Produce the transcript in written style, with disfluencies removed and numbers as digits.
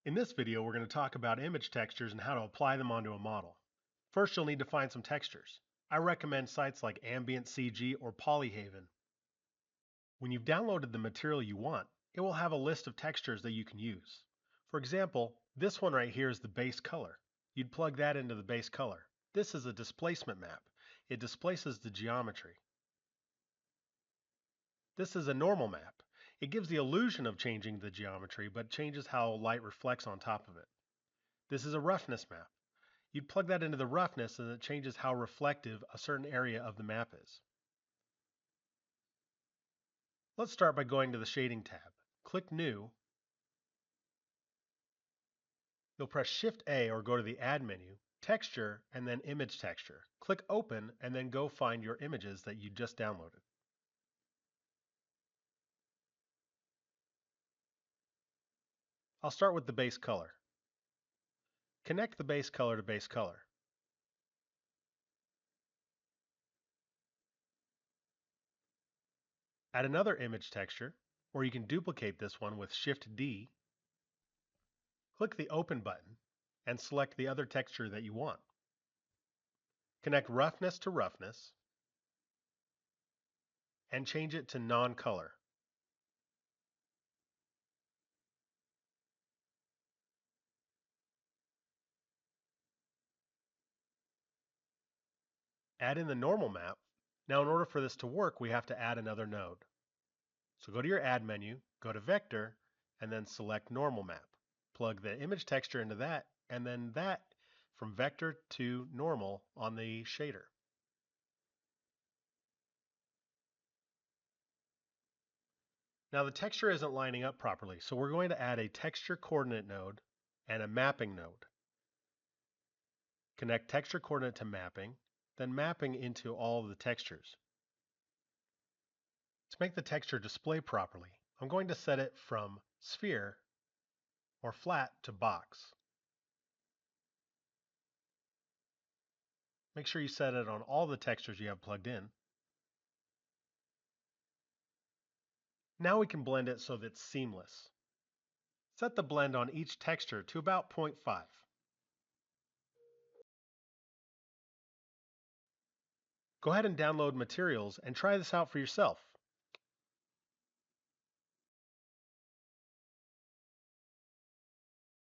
In this video, we're going to talk about image textures and how to apply them onto a model. First, you'll need to find some textures. I recommend sites like Ambient CG or Polyhaven. When you've downloaded the material you want, it will have a list of textures that you can use. For example, this one right here is the base color. You'd plug that into the base color. This is a displacement map. It displaces the geometry. This is a normal map. It gives the illusion of changing the geometry, but changes how light reflects on top of it. This is a roughness map. You'd plug that into the roughness and it changes how reflective a certain area of the map is. Let's start by going to the Shading tab. Click New. You'll press Shift A or go to the Add menu, Texture, and then Image Texture. Click Open and then go find your images that you just downloaded. I'll start with the base color. Connect the base color to base color. Add another image texture, or you can duplicate this one with Shift D. Click the Open button and select the other texture that you want. Connect roughness to roughness and change it to non-color. Add in the normal map. Now in order for this to work, we have to add another node. So go to your Add menu, go to Vector, and then select Normal Map. Plug the image texture into that, and then that from Vector to Normal on the shader. Now the texture isn't lining up properly, so we're going to add a texture coordinate node and a mapping node. Connect texture coordinate to mapping, then mapping into all of the textures. To make the texture display properly, I'm going to set it from sphere or flat to box. Make sure you set it on all the textures you have plugged in. Now we can blend it so that it's seamless. Set the blend on each texture to about 0.5. Go ahead and download materials and try this out for yourself.